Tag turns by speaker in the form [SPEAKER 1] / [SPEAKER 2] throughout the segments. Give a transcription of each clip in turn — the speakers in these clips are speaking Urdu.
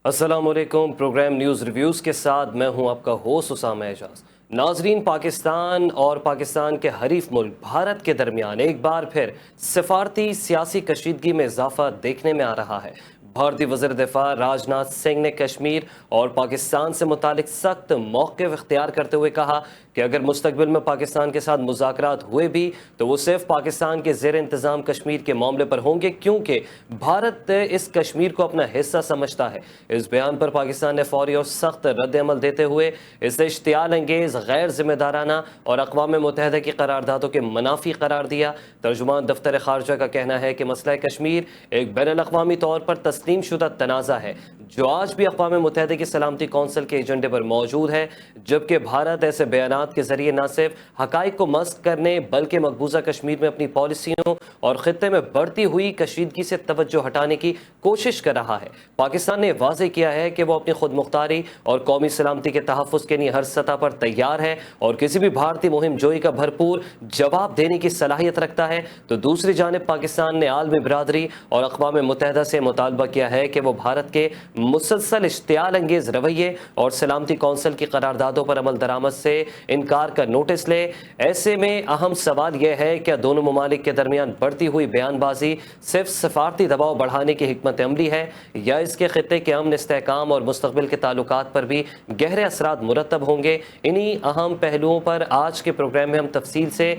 [SPEAKER 1] السلام علیکم۔ پروگرام نیوز ریویوز کے ساتھ میں ہوں آپ کا ہوسٹ اسامہ اعجاز۔ ناظرین، پاکستان اور پاکستان کے حریف ملک بھارت کے درمیان ایک بار پھر سفارتی سیاسی کشیدگی میں اضافہ دیکھنے میں آ رہا ہے۔ بھارتی وزیر دفاع راج ناتھ سنگھ نے کشمیر اور پاکستان سے متعلق سخت موقف اختیار کرتے ہوئے کہا کہ اگر مستقبل میں پاکستان کے ساتھ مذاکرات ہوئے بھی تو وہ صرف پاکستان کے زیر انتظام کشمیر کے معاملے پر ہوں گے، کیونکہ بھارت اس کشمیر کو اپنا حصہ سمجھتا ہے۔ اس بیان پر پاکستان نے فوری اور سخت رد عمل دیتے ہوئے اسے اشتعال انگیز، غیر ذمہ دارانہ اور اقوام متحدہ کی قراردادوں کے منافی قرار دیا۔ ترجمان دفتر خارجہ کا کہنا ہے کہ مسئلہ کشمیر ایک بین الاقوامی طور پر تسلیم شدہ تنازع ہے جو آج بھی اقوام متحدہ کی سلامتی کونسل کے ایجنڈے پر موجود ہے، جبکہ بھارت ایسے بیانات کے ذریعے نہ صرف حقائق کو مسخ کرنے بلکہ مقبوضہ کشمیر میں اپنی پالیسیوں اور خطے میں بڑھتی ہوئی کشیدگی سے توجہ ہٹانے کی کوشش کر رہا ہے۔ پاکستان نے واضح کیا ہے کہ وہ اپنی خود مختاری اور قومی سلامتی کے تحفظ کے لیے ہر سطح پر تیار ہے اور کسی بھی بھارتی مہم جوئی کا بھرپور جواب دینے کی صلاحیت رکھتا ہے، تو دوسری جانب پاکستان نے عالمی برادری اور اقوام متحدہ سے مطالبہ کیا ہے کہ وہ بھارت کے مسلسل اشتعال انگیز رویے اور سلامتی کونسل کی قراردادوں پر عمل درآمد سے انکار کا نوٹس لے۔ ایسے میں اہم سوال یہ ہے کہ دونوں ممالک کے درمیان بڑھتی ہوئی بیان بازی صرف سفارتی دباؤ بڑھانے کی حکمت عملی ہے یا اس کے خطے کے امن، استحکام اور مستقبل کے تعلقات پر بھی گہرے اثرات مرتب ہوں گے۔ انہی اہم پہلوؤں پر آج کے پروگرام میں ہم تفصیل سے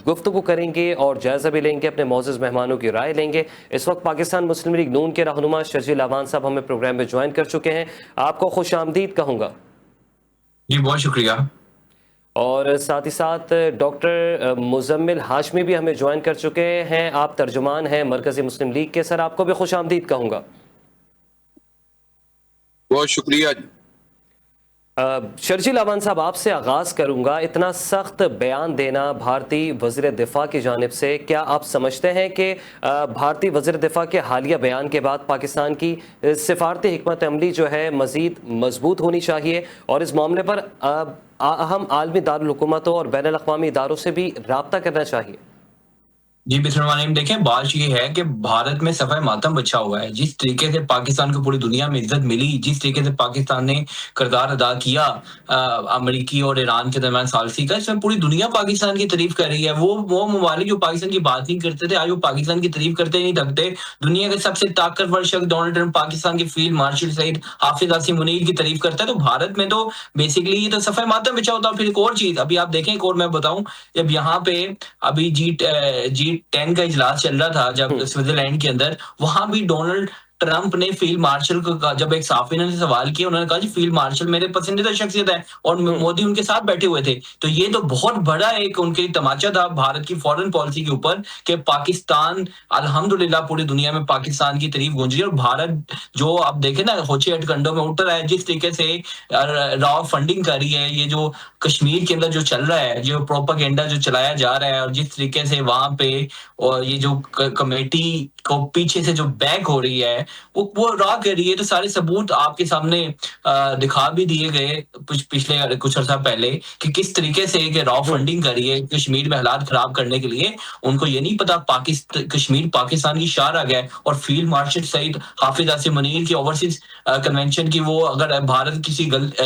[SPEAKER 1] گفتگو کریں گے اور جائزہ بھی لیں گے، اپنے معزز مہمانوں کی رائے لیں گے۔ اس وقت پاکستان مسلم لیگ نون کے رہنما شرجیل اعوان صاحب ہمیں پروگرام میں جوائن کر چکے ہیں، آپ کو خوش آمدید کہوں گا۔
[SPEAKER 2] جی بہت شکریہ۔
[SPEAKER 1] اور ساتھ ہی ساتھ ڈاکٹر مزمل ہاشمی بھی ہمیں جوائن کر چکے ہیں، آپ ترجمان ہیں مرکزی مسلم لیگ کے۔ سر، آپ کو بھی خوش آمدید کہوں گا۔
[SPEAKER 3] بہت شکریہ۔
[SPEAKER 1] شرجیل اعوان صاحب، آپ سے آغاز کروں گا۔ اتنا سخت بیان دینا بھارتی وزیر دفاع کی جانب سے، کیا آپ سمجھتے ہیں کہ بھارتی وزیر دفاع کے حالیہ بیان کے بعد پاکستان کی سفارتی حکمت عملی جو ہے مزید مضبوط ہونی چاہیے اور اس معاملے پر اہم عالمی دارالحکومتوں اور بین الاقوامی اداروں سے بھی رابطہ کرنا چاہیے؟
[SPEAKER 2] جی بسم اللہ الرحمن الرحیم۔ دیکھیں، بات یہ ہے کہ بھارت میں صفحہ ماتم بچھا ہوا ہے۔ جس طریقے سے پاکستان کو پوری دنیا میں عزت ملی، جس طریقے سے پاکستان نے کردار ادا کیا امریکی اور ایران کے درمیان ثالثی کا، اس میں پوری دنیا پاکستان کی تعریف کر رہی ہے۔ وہ ممالک جو پاکستان کی بات نہیں کرتے تھے، آج وہ پاکستان کی تعریف کرتے نہیں تھکتے۔ دنیا کے سب سے طاقتور شخص ڈونلڈ ٹرمپ پاکستان کے فیلڈ مارشل سعید حافظ عاصم منیر کی تعریف کرتا ہے۔ تو بھارت میں تو بیسیکلی یہ تو صفحہ ماتم بچھا ہوتا ہے۔ پھر ایک اور چیز ابھی آپ دیکھیں، ایک اور میں بتاؤں، جب یہاں پہ ابھی جی 10 کا اجلاس چل رہا تھا جب سوئٹزرلینڈ کے اندر، وہاں بھی ڈونلڈ ٹرمپ نے فیلڈ مارشل کو جب ایک صحافی نے سوال کیا، انہوں نے کہا جی فیلڈ مارشل میرے پسندیدہ شخصیت ہے اور مودی ان کے ساتھ بیٹھے ہوئے تھے۔ تو یہ تو بہت بڑا ایک ان کے تماچا تھا بھارت کی فورن پالیسی کے اوپر کہ پاکستان الحمدللہ پوری دنیا میں پاکستان کی تعریف گونج رہی ہے۔ اور بھارت جو آپ دیکھیں نا ہوچے ہٹ کنڈوں میں اٹھ رہا ہے، جس طریقے سے راؤ فنڈنگ کر رہی ہے، یہ جو کشمیر کے اندر جو چل رہا ہے، جو پروپیگنڈا جو چلایا جا رہا ہے، اور جس طریقے سے وہاں پہ اور یہ جو کمیٹی کو پیچھے سے جو بیک ہو رہی ہے وہ را کر رہی ہے، تو سارے ثبوت آپ کے سامنے دکھا بھی دیے گئے پچھلے کچھ عرصہ پہلے کہ کس طریقے سے کہ را فنڈنگ کری ہے کشمیر میں حالات خراب کرنے کے لیے۔ ان کو یہ نہیں پتا کشمیر پاکستان کی شاہ آ گیا ہے۔ اور فیلڈ مارشل سعید حافظ عاصم منیر کی اوورسیز کنونشن کی، وہ اگر بھارت کسی غلط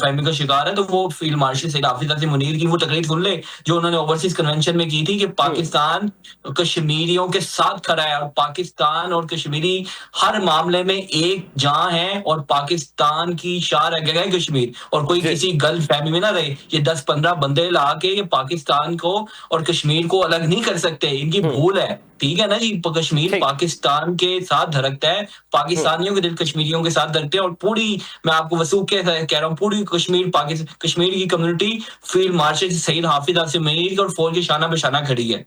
[SPEAKER 2] فہمی کا شکار ہے تو وہ فیلڈ مارشل سعید حافظ عاصم منیر کی وہ تقریر سن لے جو انہوں نے اوورسیز کنونشن میں کی تھی کہ پاکستان کشمیریوں کے ساتھ کھڑا ہے اور پاکستان اور کشمیری ہر معاملے میں ایک جاں ہے اور پاکستان کی شاہ رہ گیا ہے کشمیر، اور کوئی کسی غلط فہمی میں نہ رہے۔ یہ 10-15 بندے لا کے یہ پاکستان کو اور کشمیر کو الگ نہیں کر سکتے، ان کی بھول ہے، ٹھیک ہے نا جی۔ کشمیر پاکستان کے ساتھ دھڑکتا ہے، پاکستانیوں کے دل کشمیریوں کے ساتھ دھڑکتے ہیں، اور پوری میں آپ کو وثوق کے کہہ رہا ہوں، پوری کشمیر کی کمیونٹی فیلڈ مارشل سعید حافظ عاصم منیر اور فوج کے شانہ بہ شانہ کھڑی ہے۔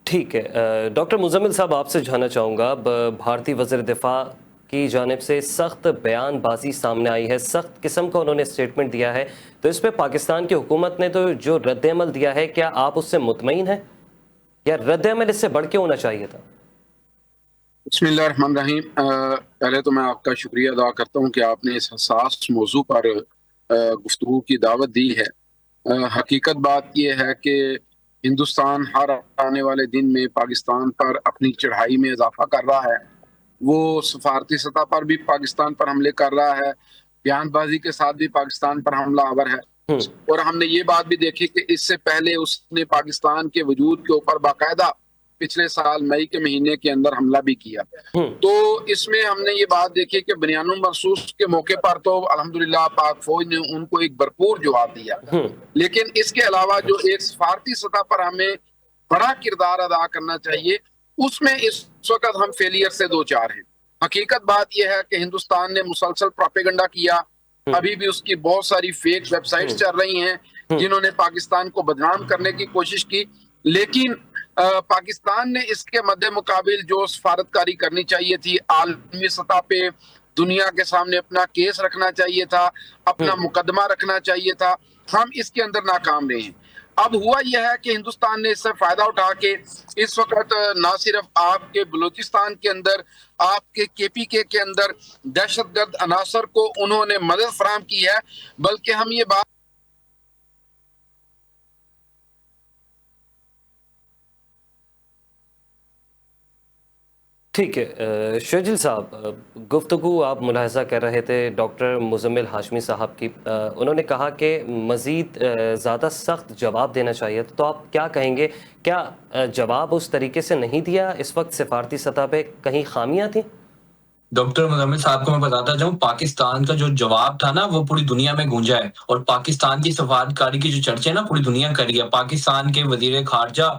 [SPEAKER 1] ٹھیک ہے، ڈاکٹر مزمل صاحب آپ سے جاننا چاہوں گا، بھارتی وزیر دفاع کی جانب سے سخت بیان بازی سامنے آئی ہے، سخت قسم کا انہوں نے اسٹیٹمنٹ دیا ہے، تو اس پہ پاکستان کی حکومت نے تو جو رد عمل دیا ہے، کیا آپ اس سے مطمئن ہیں یا رد عمل اس سے بڑھ کے ہونا چاہیے تھا؟
[SPEAKER 3] بسم اللہ الرحمن الرحیم۔ پہلے تو میں آپ کا شکریہ ادا کرتا ہوں کہ آپ نے اس حساس موضوع پر گفتگو کی دعوت دی ہے۔ حقیقت بات یہ ہے کہ ہندوستان ہر آنے والے دن میں پاکستان پر اپنی چڑھائی میں اضافہ کر رہا ہے، وہ سفارتی سطح پر بھی پاکستان پر حملے کر رہا ہے، بیان بازی کے ساتھ بھی پاکستان پر حملہ آور ہے. اور ہم نے یہ بات بھی دیکھی کہ اس سے پہلے اس نے پاکستان کے وجود کے اوپر باقاعدہ پچھلے سال مئی کے مہینے کے اندر حملہ بھی کیا. تو اس میں ہم نے یہ بات دیکھی کہ بنیان المرصوص کے موقع پر تو الحمدللہ پاک فوج نے ان کو ایک بھرپور جواب دیا، لیکن اس کے علاوہ جو ایک سفارتی سطح پر ہمیں بڑا کردار ادا کرنا چاہیے، اس میں اس وقت ہم فیلئر سے دو چار ہیں. حقیقت بات یہ ہے کہ ہندوستان نے مسلسل پروپیگنڈا کیا، ابھی بھی اس کی بہت ساری فیک ویب سائٹس چل رہی ہیں جنہوں نے پاکستان کو بدنام کرنے کی کوشش کی، لیکن پاکستان نے اس کے مد مقابل جو سفارتکاری کرنی چاہیے تھی، عالمی سطح پہ دنیا کے سامنے اپنا کیس رکھنا چاہیے تھا، اپنا مقدمہ رکھنا چاہیے تھا، ہم اس کے اندر ناکام رہے ہیں. اب ہوا یہ ہے کہ ہندوستان نے اس سے فائدہ اٹھا کے اس وقت نہ صرف آپ کے بلوچستان کے اندر، آپ کے کے پی کے اندر دہشت گرد عناصر کو انہوں نے مدد فراہم کی ہے، بلکہ ہم یہ بات
[SPEAKER 1] ٹھیک ہے شرجیل صاحب، گفتگو آپ ملاحظہ کر رہے تھے ڈاکٹر مزمل ہاشمی صاحب کی. انہوں نے کہا کہ مزید زیادہ سخت جواب دینا چاہیے، تو آپ کیا کہیں گے؟ کیا جواب اس طریقے سے نہیں دیا؟ اس وقت سفارتی سطح پہ کہیں خامیاں تھیں؟
[SPEAKER 2] ڈاکٹر مزمل صاحب کو میں بتاتا جاؤں، پاکستان کا جو جواب تھا نا وہ پوری دنیا میں گونجا ہے، اور پاکستان کی سفارتکاری کی جو چرچے نا پوری دنیا کری ہے. پاکستان کے وزیر خارجہ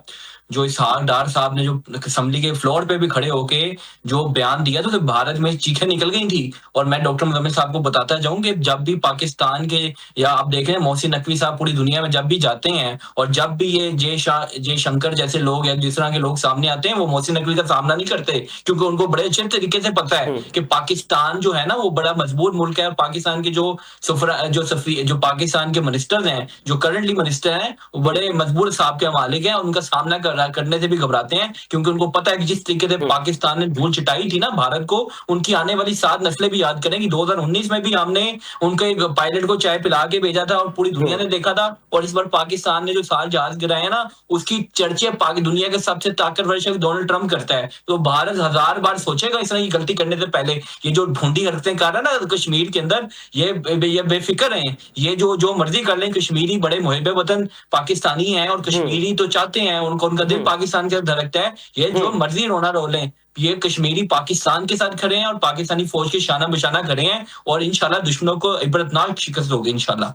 [SPEAKER 2] جو اسحاق ڈار صاحب نے جو اسمبلی کے فلور پہ بھی کھڑے ہو کے جو بیان دیا تو بھارت میں چیخیں نکل گئی تھی. اور میں ڈاکٹر مزمل صاحب کو بتاتا جاؤں کہ جب بھی پاکستان کے، یا آپ دیکھ رہے ہیں محسن نقوی صاحب پوری دنیا میں جب بھی جاتے ہیں، اور جب بھی یہ جے شنکر جیسے لوگ یا جس طرح کے لوگ سامنے آتے ہیں، وہ محسن نقوی کا سامنا نہیں کرتے، کیونکہ ان کو بڑے اچھے طریقے سے پتہ ہے کہ پاکستان جو ہے نا وہ بڑا مضبوط ملک ہے، اور پاکستان کے جو پاکستان کے منسٹر ہیں، جو کرنٹلی منسٹر ہیں، وہ بڑے مضبوط صاحب کے مالک ہیں، اور ان کا سامنا کرنے سے بھی گھبراتے ہیں، کیونکہ ان کو پتہ ہے کہ جس طریقے سے پاکستان نے دھول چٹائی تھی نا بھارت کو، ان کی آنے والی 7 نسلیں بھی یاد کریں گی. 2019 میں بھی ہم نے ان کے ایک پائلٹ کو چائے پلا کے بھیجا تھا، اور پوری دنیا نے دیکھا تھا. اور اس بار پاکستان نے جو 7 جہاز گرائے ہیں نا، اس کی چرچے دنیا کے سب سے طاقتور شخص ڈونلڈ ٹرمپ کرتا ہے. تو بھارت 1000 بار سوچے گا اس طرح کی غلطی کرنے سے پہلے. یہ جو ڈھونڈی حرکتیں کر رہا ہے نا کشمیر کے اندر، یہ بے فکر ہیں، یہ جو مرضی کر لیں. کشمیری بڑے محب وطن پاکستانی ہیں، اور کشمیری تو چاہتے ہیں، ان کا دل پاکستان کے ساتھ دھڑکتا ہے. یہ جو مرضی رونا رو لیں، یہ کشمیری پاکستان کے ساتھ کھڑے ہیں، اور پاکستانی فوج کے شانہ بشانہ کھڑے ہیں، اور انشاءاللہ دشمنوں کو عبرتناک شکست ہوگی انشاءاللہ.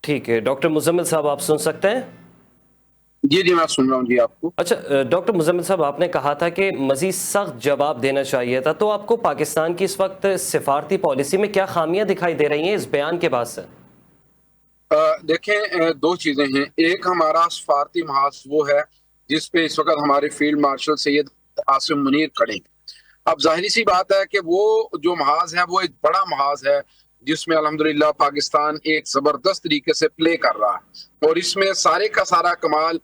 [SPEAKER 1] ٹھیک ہے ڈاکٹر مزمل صاحب، آپ سن سکتے ہیں؟
[SPEAKER 3] جی میں سن رہا ہوں جی آپ کو.
[SPEAKER 1] اچھا ڈاکٹر مزمل صاحب، آپ نے کہا تھا کہ مزید سخت جواب دینا چاہیے تھا، تو آپ کو پاکستان کی اس وقت سفارتی پالیسی میں کیا خامیاں دکھائی دے رہی ہیں اس بیان کے بعد سے؟
[SPEAKER 3] دیکھیں، دو چیزیں ہیں. ایک ہمارا سفارتی محاذ وہ ہے جس پہ اس وقت ہمارے فیلڈ مارشل سید عاصم منیر کھڑے ہیں. اب ظاہری سی بات ہے کہ وہ جو محاذ ہے وہ ایک بڑا محاذ ہے، جس میں الحمدللہ پاکستان ایک زبردست طریقے سے پلے کر رہا ہے، اور اس میں سارے کا سارا کمال،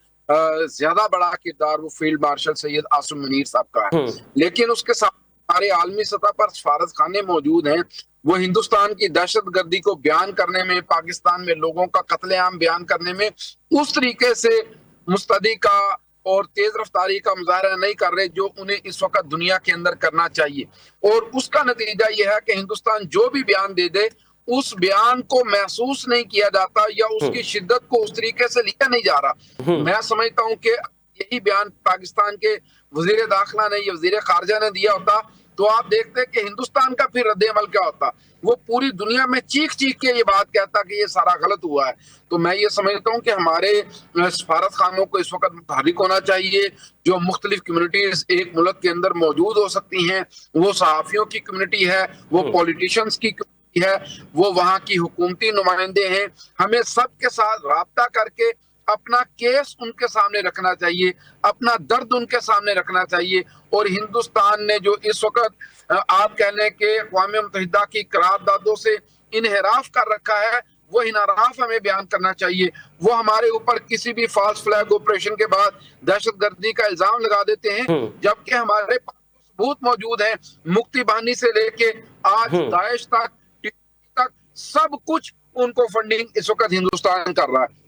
[SPEAKER 3] زیادہ بڑا کردار وہ فیلڈ مارشل سید عاصم منیر صاحب کا ہے. لیکن اس کے ساتھ ہمارے عالمی سطح پر سفارت خانے موجود ہیں. وہ ہندوستان کی دہشت گردی کو بیان کرنے میں، پاکستان میں لوگوں کا قتل عام بیان کرنے میں اس طریقے سے مستعدی کا اور تیز رفتاری کا مظاہرہ نہیں کر رہے جو انہیں اس وقت دنیا کے اندر کرنا چاہیے. اور اس کا نتیجہ یہ ہے کہ ہندوستان جو بھی بیان دے دے، اس بیان کو محسوس نہیں کیا جاتا، یا اس کی شدت کو اس طریقے سے لیا نہیں جا رہا. میں سمجھتا ہوں کہ یہی بیان پاکستان کے وزیر داخلہ نے یا وزیر خارجہ نے دیا ہوتا تو آپ دیکھتے کہ ہندوستان کا پھر رد عمل کیا ہوتا. وہ پوری دنیا میں چیخ کے یہ بات کہتا کہ یہ سارا غلط ہوا ہے. تو میں یہ سمجھتا ہوں کہ ہمارے سفارت خانوں کو اس وقت متحرک ہونا چاہیے. جو مختلف کمیونٹیز ایک ملک کے اندر موجود ہو سکتی ہیں، وہ صحافیوں کی کمیونٹی ہے، وہ پولیٹیشنز کی کمیونٹی ہے، وہ وہاں کی حکومتی نمائندے ہیں. ہمیں سب کے ساتھ رابطہ کر کے اپنا کیس ان کے سامنے رکھنا چاہیے، اپنا درد ان کے سامنے رکھنا چاہیے. اور ہندوستان نے جو اس وقت آپ کہہ لیں کہ اقوام متحدہ کی قراردادوں سے انحراف کر رکھا ہے، وہ انحراف ہمیں بیان کرنا چاہیے. وہ ہمارے اوپر کسی بھی فالس فلیگ آپریشن کے بعد دہشت گردی کا الزام لگا دیتے ہیں، جبکہ ہمارے پاس ثبوت موجود ہیں. مکتی بانی سے لے کے آج داعش تک سب کچھ ان کو فنڈنگ اس وقت ہندوستان کر رہا ہے.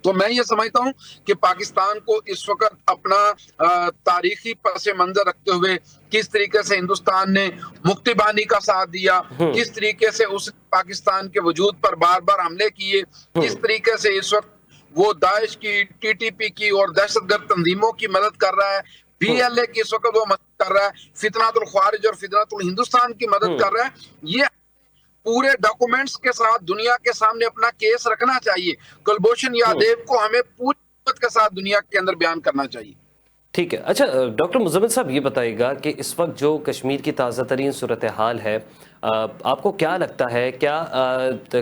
[SPEAKER 3] تو میں یہ سمجھتا ہوں کہ پاکستان کو اس وقت اپنا تاریخی پس منظر رکھتے ہوئے کس طریقے سے ہندوستان نے مکتی بانی کا ساتھ دیا، کس طریقے سے اس پاکستان کے وجود پر بار بار حملے کیے، کس طریقے سے اس وقت وہ داعش کی، ٹی ٹی پی کی اور دہشت گرد تنظیموں کی مدد کر رہا ہے، بی ایل اے کی اس وقت وہ مدد کر رہا ہے، فتنۃ الخوارج اور فتنۃ الہندوستان کی مدد کر رہا ہے. یہ پورے ڈاکومنٹس کے ساتھ دنیا کے سامنے اپنا کیس رکھنا چاہیے. کلبھوشن یادیو کو ہمیں پوری قوت کے ساتھ دنیا کے اندر بیان کرنا چاہیے.
[SPEAKER 1] ٹھیک ہے. اچھا ڈاکٹر مزمل صاحب یہ بتائیے گا کہ اس وقت جو کشمیر کی تازہ ترین صورتحال ہے، آپ کو کیا لگتا ہے، کیا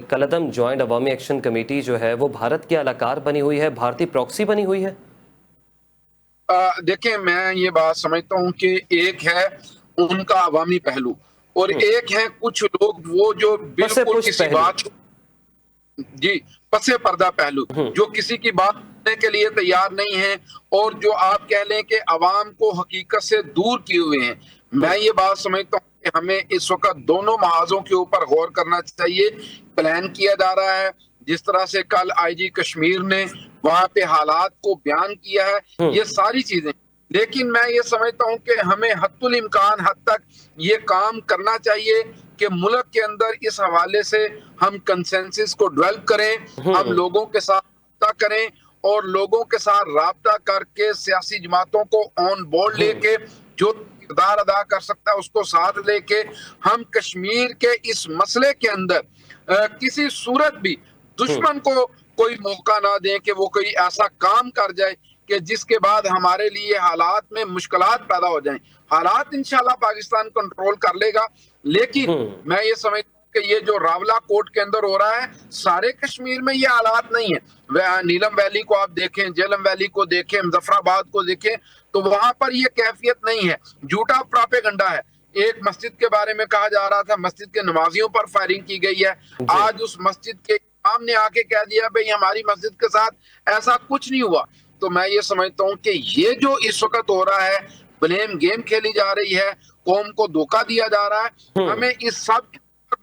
[SPEAKER 1] کالعدم جوائنٹ عوامی ایکشن کمیٹی جو ہے وہ بھارت کی اہلکار بنی ہوئی ہے، بھارتی پراکسی بنی ہوئی ہے؟
[SPEAKER 3] دیکھیں میں یہ بات سمجھتا ہوں کہ ایک ہے ان کا عوامی پہلو اور ایک ہے کچھ لوگ وہ جو بالکل کسی بات جی پس پردہ پہلو جو کسی کی بات سننے کے لیے تیار نہیں ہے اور جو آپ کہہ لیں کہ عوام کو حقیقت سے دور کیے ہوئے ہیں. میں یہ بات سمجھتا ہوں کہ ہمیں اس وقت دونوں محاذوں کے اوپر غور کرنا چاہیے. پلان کیا جا رہا ہے جس طرح سے کل آئی جی کشمیر نے وہاں پہ حالات کو بیان کیا ہے، یہ ساری چیزیں. لیکن میں یہ سمجھتا ہوں کہ ہمیں حد الامکان حد تک یہ کام کرنا چاہیے کہ ملک کے اندر اس حوالے سے ہم کنسنسس کو ڈیولپ کریں، ہم لوگوں کے ساتھ رابطہ کریں اور لوگوں کے ساتھ رابطہ کر کے سیاسی جماعتوں کو آن بورڈ لے کے جو کردار ادا کر سکتا ہے اس کو ساتھ لے کے ہم کشمیر کے اس مسئلے کے اندر کسی صورت بھی دشمن کو کوئی موقع نہ دیں کہ وہ کوئی ایسا کام کر جائے کہ جس کے بعد ہمارے لیے حالات میں مشکلات پیدا ہو جائیں. حالات انشاءاللہ پاکستان کنٹرول کر لے گا، لیکن میں یہ سمجھتا ہوں کہ یہ جو راولہ کوٹ کے اندر ہو رہا ہے سارے کشمیر میں یہ حالات نہیں ہیں. نیلم ویلی کو آپ دیکھیں، جیلم ویلی کو دیکھیں، مظفر آباد کو دیکھیں تو وہاں پر یہ کیفیت نہیں ہے. جھوٹا پراپیگنڈا ہے. ایک مسجد کے بارے میں کہا جا رہا تھا مسجد کے نمازیوں پر فائرنگ کی گئی ہے، آج اس مسجد کے امام نے آ کے کہہ دیا بھئی ہماری مسجد کے ساتھ ایسا کچھ نہیں ہوا. تو میں یہ سمجھتا ہوں کہ یہ جو اس وقت ہو رہا ہے بلیم گیم کھیلی جا رہی ہے، قوم کو دھوکہ دیا جا رہا ہے، ہمیں اس سب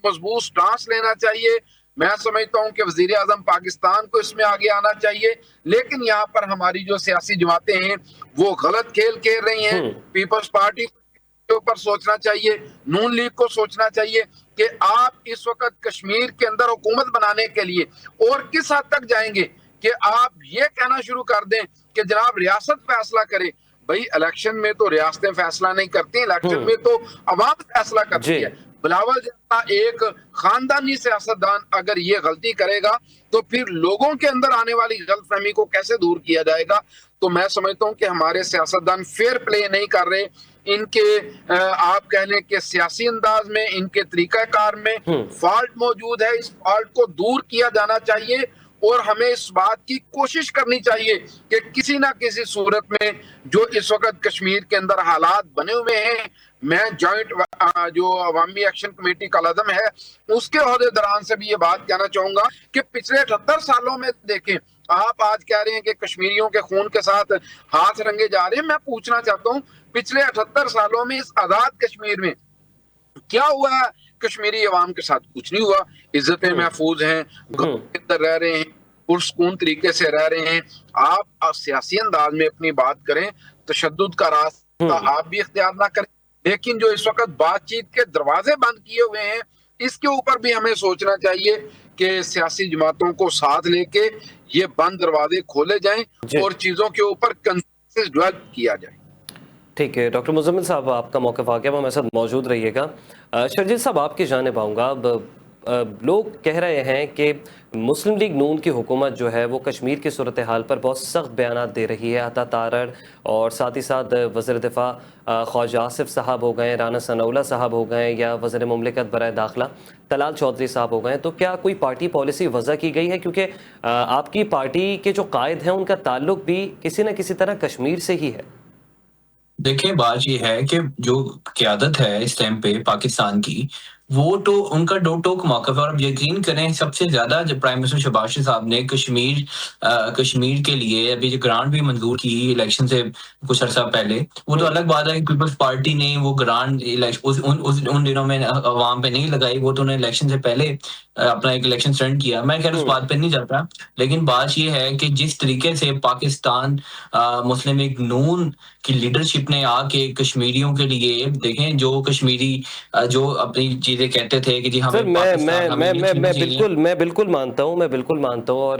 [SPEAKER 3] مضبوط سٹانس لینا چاہیے. میں سمجھتا ہوں کہ وزیر اعظم پاکستان کو اس میں آگے آنا چاہیے، لیکن یہاں پر ہماری جو سیاسی جماعتیں ہیں وہ غلط کھیل کھیل رہی ہیں. پیپلز پارٹی کے اوپر سوچنا چاہیے، نون لیگ کو سوچنا چاہیے کہ آپ اس وقت کشمیر کے اندر حکومت بنانے کے لیے اور کس حد تک جائیں گے کہ آپ یہ کہنا شروع کر دیں کہ جناب ریاست فیصلہ کرے. بھئی الیکشن میں تو ریاستیں فیصلہ نہیں کرتی، الیکشن میں تو عوام فیصلہ کرتی ہے. بلاول جیسا ایک خاندانی سیاستدان اگر یہ غلطی کرے گا تو پھر لوگوں کے اندر آنے والی غلط فہمی کو کیسے دور کیا جائے گا. تو میں سمجھتا ہوں کہ ہمارے سیاستدان فیئر پلے نہیں کر رہے. ان کے آپ کہہ لیں کہ سیاسی انداز میں، ان کے طریقہ کار میں فالٹ موجود ہے. اس فالٹ کو دور کیا جانا چاہیے اور ہمیں اس بات کی کوشش کرنی چاہیے کہ کسی نہ کسی صورت میں جو اس وقت کشمیر کے اندر حالات بنے ہوئے ہیں، میں جوائنٹ جو عوامی ایکشن کمیٹی کا عہدہ ہے اس کے عہدے دوران سے بھی یہ بات کہنا چاہوں گا کہ پچھلے 78 سالوں میں دیکھیں، آپ آج کہہ رہے ہیں کہ کشمیریوں کے خون کے ساتھ ہاتھ رنگے جا رہے ہیں. میں پوچھنا چاہتا ہوں پچھلے 78 سالوں میں اس آزاد کشمیر میں کیا ہوا ہے؟ کشمیری عوام کے ساتھ کچھ نہیں ہوا. عزتیں محفوظ ہیں، گھروں کے اندر رہ رہے ہیں، پرسکون طریقے سے رہ رہے ہیں. آپ سیاسی انداز میں اپنی بات کریں، تشدد کا راستہ آپ بھی اختیار نہ کریں، لیکن جو اس وقت بات چیت کے دروازے بند کیے ہوئے ہیں اس کے اوپر بھی ہمیں سوچنا چاہیے کہ سیاسی جماعتوں کو ساتھ لے کے یہ بند دروازے کھولے جائیں اور چیزوں کے اوپر کنسنسس ڈیولپ کیا جائے.
[SPEAKER 1] ٹھیک ہے ڈاکٹر مزمل صاحب، آپ کا موقف آ گیا، ہمارے ساتھ موجود رہیے گا. شرجیل صاحب آپ کی جانب آؤں گا. لوگ کہہ رہے ہیں کہ مسلم لیگ نون کی حکومت جو ہے وہ کشمیر کی صورتحال پر بہت سخت بیانات دے رہی ہے. عطا تارڑ اور ساتھ ہی ساتھ وزیر دفاع خواجہ آصف صاحب ہو گئے، رانا ثناء اللہ صاحب ہو گئے، یا وزیر مملکت برائے داخلہ طلال چودھری صاحب ہو گئے. تو کیا کوئی پارٹی پالیسی وضع کی گئی ہے؟ کیونکہ آپ کی پارٹی کے جو قائد ہیں ان کا تعلق بھی کسی نہ کسی طرح کشمیر سے ہی ہے.
[SPEAKER 2] دیکھیں بات یہ ہے کہ جو قیادت ہے اس ٹائم پہ پاکستان کی، وہ تو ان کا دو ٹوک موقف ہے. اور اب یقین کریں سب سے زیادہ جب پرائم منسٹر شہباز شریف صاحب نے کشمیر کے لیے ابھی جو گرانٹ بھی منظور کی الیکشن سے کچھ عرصہ پہلے، وہ تو الگ بات ہے کہ پیپلز پارٹی نے وہ گرانٹ ان دنوں میں عوام پہ نہیں لگائی، وہ تو انہوں نے الیکشن سے پہلے اپنا ایک الیکشن اسٹینڈ کیا. میں خیر اس بات پہ نہیں جاتا، لیکن بات یہ ہے کہ جس طریقے سے پاکستان مسلم لیگ نون کی لیڈرشپ نے آ کے کشمیریوں کے لیے دیکھیں، جو کشمیری جو اپنی چیزیں کہتے تھے کہ جی
[SPEAKER 1] سر
[SPEAKER 2] ہمیں پاکستان ہمیں نہیں چھیننا چاہیے.
[SPEAKER 1] میں بالکل مانتا ہوں اور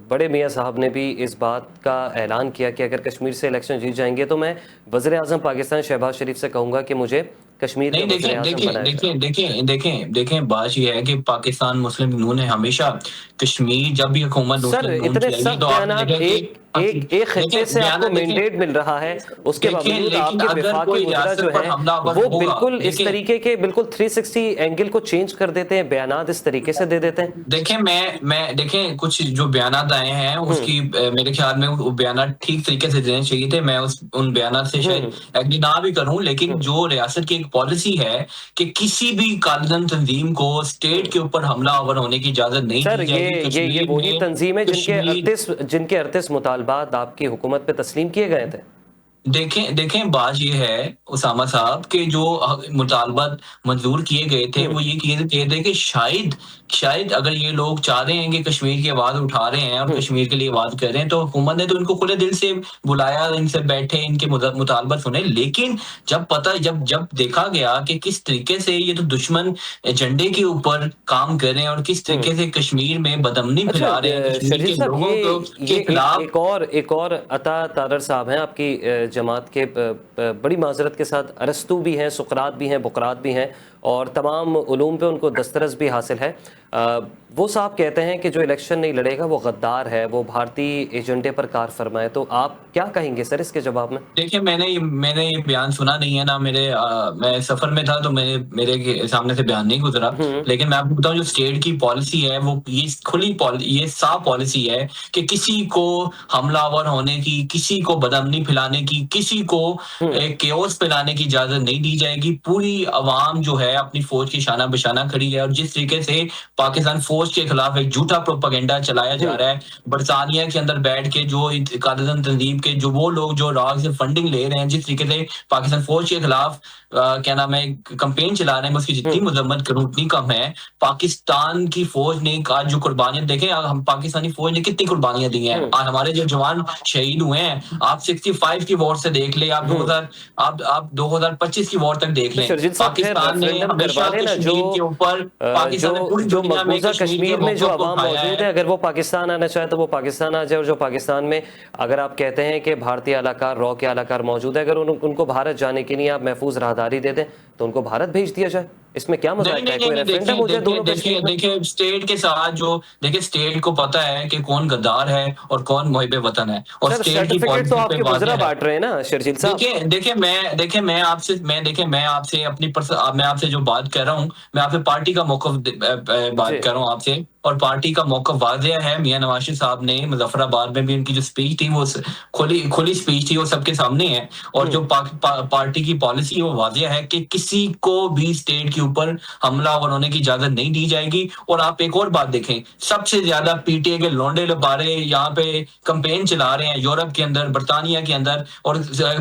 [SPEAKER 1] بڑے میاں صاحب نے بھی اس بات کا اعلان کیا کہ اگر کشمیر سے الیکشن جیت جائیں گے تو میں وزیر اعظم پاکستان شہباز شریف سے کہوں گا کہ مجھے کشمیر کا
[SPEAKER 2] نہیں،
[SPEAKER 1] وزیر اعظم بنایا جائے.
[SPEAKER 2] دیکھیں بات یہ ہے کہ پاکستان مسلم لیگ نون نے ہمیشہ کشمیر جب بھی حکومت
[SPEAKER 1] سر
[SPEAKER 2] مسلم نون
[SPEAKER 1] اتنے
[SPEAKER 2] کی آئی ہے
[SPEAKER 1] سخت
[SPEAKER 2] تو آپ نے
[SPEAKER 1] بیانات
[SPEAKER 2] دیکھا کہ
[SPEAKER 1] ایک خطے سے آپ کو مینڈیٹ مل رہا ہے، اس کے باوجود آپ
[SPEAKER 2] لیکن
[SPEAKER 1] کے
[SPEAKER 2] اگر
[SPEAKER 1] وفاقی
[SPEAKER 2] کوئی
[SPEAKER 1] وزراء
[SPEAKER 2] ریاست
[SPEAKER 1] جو
[SPEAKER 2] پر
[SPEAKER 1] ہیں
[SPEAKER 2] حملہ آور
[SPEAKER 1] وہ
[SPEAKER 2] ہوگا،
[SPEAKER 1] بالکل اس طریقے کے بالکل 360 اینگل کو چینج کر دیتے ہیں، بیانات اس طریقے سے دے دیتے ہیں.
[SPEAKER 2] دیکھیں کچھ جو بیانات آئے ہیں اس کی میرے خیال میں وہ بیانات ٹھیک طریقے سے دینے چاہیے تھے. میں ان بیانات سے شاید ایگری نہ بھی کروں، لیکن جو ریاست کی ایک پالیسی ہے کہ کسی بھی کالدن تنظیم کو اسٹیٹ کے اوپر حملہ آور ہونے کی اجازت نہیں
[SPEAKER 1] سر
[SPEAKER 2] دی جائے گی.
[SPEAKER 1] یہ
[SPEAKER 2] کشمیر
[SPEAKER 1] وہی
[SPEAKER 2] میں
[SPEAKER 1] تنظیم ہے
[SPEAKER 2] کشمیر
[SPEAKER 1] جن کے 38 مطالبات آپ کی حکومت پہ تسلیم کیے گئے تھے.
[SPEAKER 2] دیکھیں بات یہ ہے اسامہ صاحب کہ جو مطالبات منظور کیے گئے تھے وہ یہ کیے تھے کہ شاید اگر یہ لوگ چاہ رہے ہیں کہ کشمیر کی آواز اٹھا رہے ہیں اور کشمیر کے لیے آواز کر رہے ہیں تو حکومت نے تو ان کو کھلے دل سے بلایا، ان سے بیٹھے، ان کے مطالبات سنے. لیکن جب دیکھا گیا کہ کس طریقے سے یہ تو دشمن ایجنڈے کے اوپر کام کر رہے ہیں اور کس طریقے سے کشمیر میں بدامنی
[SPEAKER 1] اچھا
[SPEAKER 2] پھیلا رہے ہیں کشمیر
[SPEAKER 1] شرجیل
[SPEAKER 2] کے
[SPEAKER 1] صاحب،
[SPEAKER 2] لوگوں کے
[SPEAKER 1] یہ
[SPEAKER 2] خلاف.
[SPEAKER 1] ایک اور عطا تارڑ صاحب ہیں آپ کی جماعت کے، بڑی معذرت کے ساتھ ارسطو بھی ہیں، سقراط بھی ہیں، بقراط بھی ہیں، اور تمام علوم پہ ان کو دسترس بھی حاصل ہے. وہ صاحب کہتے ہیں کہ جو الیکشن نہیں لڑے گا وہ غدار ہے، وہ بھارتی ایجنڈے پر کار فرما ہے. تو آپ کیا کہیں گے سر اس کے جواب میں؟
[SPEAKER 2] دیکھیں میں نے یہ بیان سنا نہیں ہے نا، میں سفر میں تھا تو میرے سامنے سے بیان نہیں گزرا. لیکن میں آپ کو بتاؤں جو اسٹیٹ کی پالیسی ہے وہ یہ صاف پالیسی ہے کہ کسی کو حملہ آور ہونے کی، کسی کو بدامنی پھیلانے کی، کسی کو کیوس پھیلانے کی اجازت نہیں دی جائے گی. پوری عوام جو ہے اپنی فوج کی شانہ بشانہ کھڑی ہے، اور جس طریقے سے پاکستان فوج کے خلاف ایک جھوٹا پروپیگنڈا چلایا جا رہا ہے برطانیہ کے اندر بیٹھ کے، جو قائدین تنظیم کے جو وہ لوگ جو راگ سے فنڈنگ لے رہے ہیں، جس طریقے سے پاکستان فوج کے خلاف کیا نام ہے کمپین چلا رہے ہیں، اس کی جتنی مذمت کروں اتنی کم ہے. پاکستان کی فوج نے آج جو قربانیاں دیکھیں، ہم پاکستانی فوج نے کتنی قربانیاں دی ہیں، آج ہمارے جو جوان شہید ہوئے ہیں. آپ 65 کی وار سے دیکھ لیں، آپ 2025 کی وار تک دیکھ لیں.
[SPEAKER 1] شرجیل صاحب خیر
[SPEAKER 2] پاکستان نے
[SPEAKER 1] ریفرینڈم کروا
[SPEAKER 2] ہمیشہ
[SPEAKER 1] لیں نا،
[SPEAKER 2] کشمیر کے اوپر، پاکستان نے پوری
[SPEAKER 1] جو
[SPEAKER 2] دنیا میں
[SPEAKER 1] مقبوضہ
[SPEAKER 2] کشمیر کے
[SPEAKER 1] کشمیر میں جو
[SPEAKER 2] موقف کو
[SPEAKER 1] عوام
[SPEAKER 2] اٹھایا
[SPEAKER 1] موجود
[SPEAKER 2] ہے.
[SPEAKER 1] ہے، اگر وہ پاکستان آنا چاہے تو وہ پاکستان آ جائے، اور جو پاکستان میں اگر آپ کہتے ہیں کہ بھارتی اعلی کار، رو کے اعلی کار موجود ہے، اگر ان کو بھارت جانے کے لیے آپ محفوظ راہداری دے دیں تو ان کو بھارت بھیج دیا جائے. اس میں کیا مذاق ہے؟ کوئی ریفرینڈم ہو جائے دونوں کشمیر میں.
[SPEAKER 2] دیکھیں اسٹیٹ کے ساتھ دیکھیں اسٹیٹ کو پتا ہے کہ کون غدار ہے اور کون محب وطن ہے، اور
[SPEAKER 1] سر
[SPEAKER 2] اسٹیٹ کی
[SPEAKER 1] سرٹیفکیٹ تو
[SPEAKER 2] پالیسی
[SPEAKER 1] آپ
[SPEAKER 2] پہ
[SPEAKER 1] کے وزراء
[SPEAKER 2] واضح ہے.
[SPEAKER 1] بانٹ رہے ہیں نا شرجیل صاحب.
[SPEAKER 2] میں آپ سے اپنی میں آپ سے جو بات کر رہا ہوں، میں آپ سے پارٹی کا موقف
[SPEAKER 1] جی
[SPEAKER 2] بات کر رہا ہوں آپ سے، اور پارٹی کا موقف واضح ہے. میاں نواز شریف صاحب نے مظفر آباد میں بھی ان کی جو اسپیچ تھی وہ کھلی اسپیچ تھی، وہ سب کے سامنے ہے. اور جو پارٹی کی پالیسی ہے وہ واضح ہے کہ کسی کو بھی اسٹیٹ کے اوپر حملہ آور ہونے کی اجازت نہیں دی جائے گی. اور آپ ایک اور بات دیکھیں، سب سے زیادہ پی ٹی آئی کے لونڈے لبارے یہاں پہ کمپین چلا رہے ہیں یورپ کے اندر، برطانیہ کے اندر، اور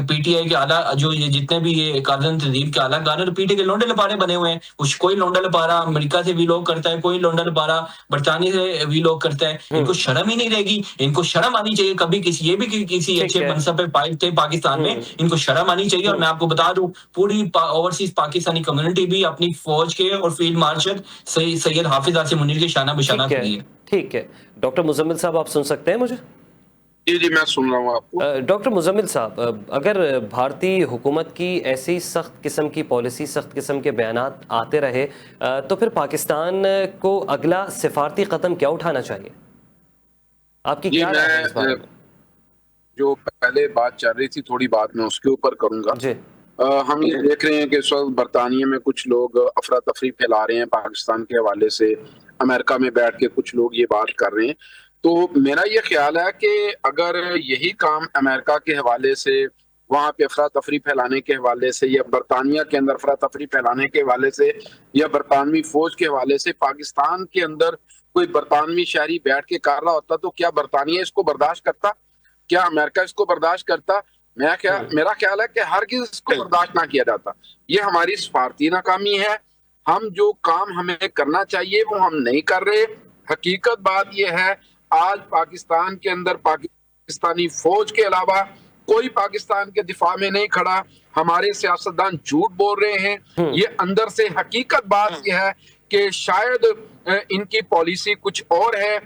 [SPEAKER 2] پی ٹی آئی کے اعلیٰ جو یہ جتنے بھی یہ قائدین تنظیم کے اعلیٰ کار پی ٹی آئی کے لونڈے لپارے بنے ہوئے ہیں. کوئی لونڈا لپارا امریکہ سے بھی لوگ کرتا ہے، کوئی لونڈا لپارا برطانیہ سے بھی لوگ کرتا ہے. ان کو شرم ہی نہیں رہے گی، ان کو شرم آنی چاہیے. کبھی یہ بھی کسی اچھے منصب پہ پائے تھے پاکستان میں، ان کو شرم آنی چاہیے. اور میں آپ کو بتا دوں پوری اوورسیز پاکستانی کمیونٹی بھی اپنی فوج کے اور فیلڈ مارشل سید حافظ آصف منیر کے شانہ بشانہ کھڑی ہے.
[SPEAKER 1] ٹھیک ہے ڈاکٹر مزمل صاحب، آپ سن سکتے ہیں مجھے؟
[SPEAKER 3] جی میں سن رہا ہوں آپ کو.
[SPEAKER 1] ڈاکٹر مزمل صاحب، اگر بھارتی حکومت کی ایسی سخت قسم کی پالیسی، سخت قسم کے بیانات آتے رہے تو پھر پاکستان کو اگلا سفارتی قدم کیا اٹھانا چاہیے؟ آپ کی کیا رائے ہے اس بارے میں؟
[SPEAKER 3] جو پہلے بات چل رہی تھی تھوڑی بات میں اس کے اوپر کروں گا.
[SPEAKER 1] جی
[SPEAKER 3] ہم یہ دیکھ رہے ہیں کہ اس وقت برطانیہ میں کچھ لوگ افراتفری پھیلا رہے ہیں پاکستان کے حوالے سے، امریکہ میں بیٹھ کے کچھ لوگ یہ بات کر رہے ہیں. تو میرا یہ خیال ہے کہ اگر یہی کام امریکہ کے حوالے سے وہاں پہ افراتفری پھیلانے کے حوالے سے یا برطانیہ کے اندر افراتفری پھیلانے کے حوالے سے یا برطانوی فوج کے حوالے سے پاکستان کے اندر کوئی برطانوی شہری بیٹھ کے کر رہا ہوتا تو کیا برطانیہ اس کو برداشت کرتا؟ کیا امریکہ اس کو برداشت کرتا؟ میرا خیال ہے کہ ہرگز اس کو برداشت نہ کیا جاتا. یہ ہماری سفارتی ناکامی ہے. ہم جو کام ہمیں کرنا چاہیے وہ ہم نہیں کر رہے. حقیقت بات یہ ہے آج پاکستان کے اندر پاکستانی فوج کے علاوہ کوئی پاکستان کے دفاع میں نہیں کھڑا. ہمارے سیاستدان جھوٹ بول رہے ہیں. یہ اندر سے حقیقت بات یہ ہے کہ شاید ان کی پالیسی کچھ اور ہے.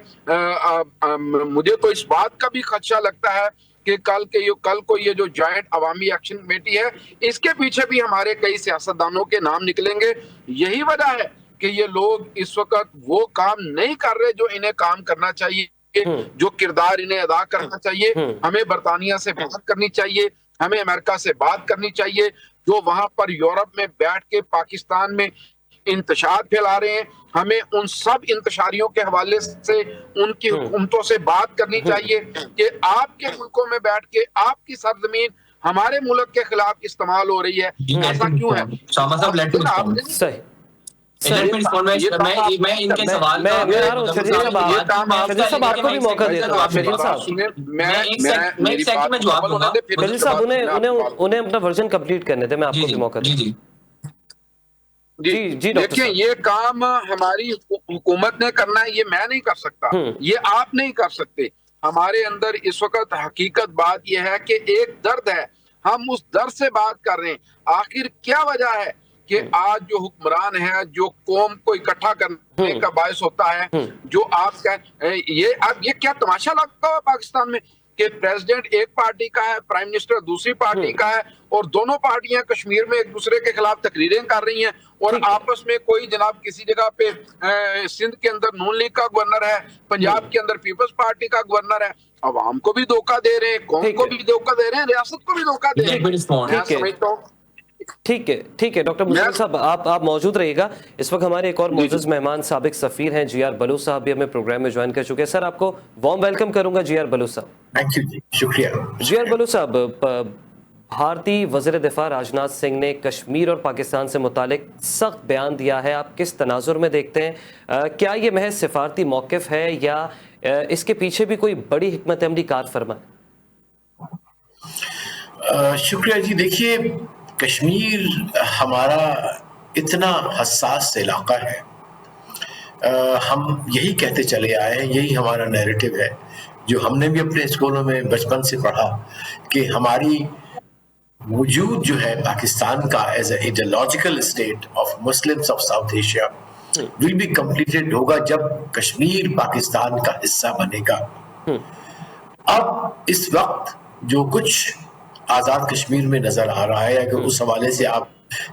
[SPEAKER 3] مجھے تو اس بات کا بھی خدشہ لگتا ہے کہ کل کو یہ جو جوائنٹ عوامی ایکشن کمیٹی ہے اس کے پیچھے بھی ہمارے کئی سیاستدانوں کے نام نکلیں گے. یہی وجہ ہے کہ یہ لوگ اس وقت وہ کام نہیں کر رہے جو انہیں کام کرنا چاہیے, جو کردار انہیں ادا کرنا چاہیے. ہمیں برطانیہ سے بات کرنی چاہیے, ہمیں امریکہ سے بات کرنی چاہیے, جو وہاں پر یورپ میں بیٹھ کے پاکستان میں انتشار پھیلا رہے ہیں. ہمیں ان سب انتشاریوں کے حوالے سے ان کی حکومتوں سے بات کرنی چاہیے کہ آپ کے ملکوں میں بیٹھ کے آپ کی سرزمین ہمارے ملک کے خلاف استعمال ہو رہی ہے. ایسا کیوں ہے؟
[SPEAKER 2] میں ان کے سوال کا
[SPEAKER 1] آپ کو بھی موقع دیتا ہوں. میں جواب دوں گا. شریف صاحب انہیں اپنا ورژن کمپلیٹ کرنے تھے, میں آپ کو بھی موقع دوں.
[SPEAKER 3] جی دیکھیں, یہ کام ہماری حکومت نے کرنا ہے, یہ میں نہیں کر سکتا, یہ آپ نہیں کر سکتے. ہمارے اندر اس وقت حقیقت بات یہ ہے کہ ایک درد ہے, ہم اس درد سے بات کر رہے ہیں. آخر کیا وجہ ہے کہ آج جو حکمران ہے, جو قوم کو اکٹھا کرنے کا باعث ہوتا ہے, جو آپ یہ کیا تماشا لگتا ہو پاکستان میں کہ پریزیڈنٹ ایک پارٹی کا ہے, پرائم منسٹر دوسری پارٹی کا ہے, اور دونوں پارٹیاں کشمیر میں ایک دوسرے کے خلاف تقریریں کر رہی ہیں, اور آپس میں کوئی جناب کسی جگہ پہ سندھ کے اندر نون لیگ کا گورنر ہے, پنجاب کے اندر پیپلز پارٹی کا گورنر ہے. عوام کو بھی دھوکہ دے رہے ہیں, قوم کو بھی دھوکہ دے رہے ہیں, ریاست کو بھی دھوکہ دے رہے ہیں.
[SPEAKER 1] ٹھیک ہے ڈاکٹر مزمل صاحب, آپ موجود رہیے گا. اس وقت ہمارے ایک اور معزز مہمان سابق سفیر ہیں جی آر بلوچ صاحب, بھی ہمیں پروگرام میں جوائن کر چکے ہیں. سر آپ کو وارم ویلکم کروں گا. جی آر بلوچ صاحب.
[SPEAKER 4] تھینک یو جی, شکریہ.
[SPEAKER 1] جی آر بلوچ صاحب, بھارتی وزیر دفاع راجناتھ سنگھ نے کشمیر اور پاکستان سے متعلق سخت بیان دیا ہے. آپ کس تناظر میں دیکھتے ہیں؟ کیا یہ محض سفارتی موقف ہے یا اس کے پیچھے بھی کوئی بڑی حکمت عملی کار فرما ہے؟
[SPEAKER 4] شکریہ جی. دیکھیے, کشمیر ہمارا اتنا حساس علاقہ ہے, ہم یہی کہتے چلے آئے ہیں, یہی ہمارا نیریٹو ہے جو ہم نے بھی اپنے اسکولوں میں بچپن سے پڑھا کہ ہماری وجود جو ہے پاکستان کا as a ideological state of Muslims of South Asia will be completed ہوگا جب کشمیر پاکستان کا حصہ بنے گا. اب اس وقت جو کچھ آزاد کشمیر میں نظر آ رہا ہے, اگر اس حوالے سے آپ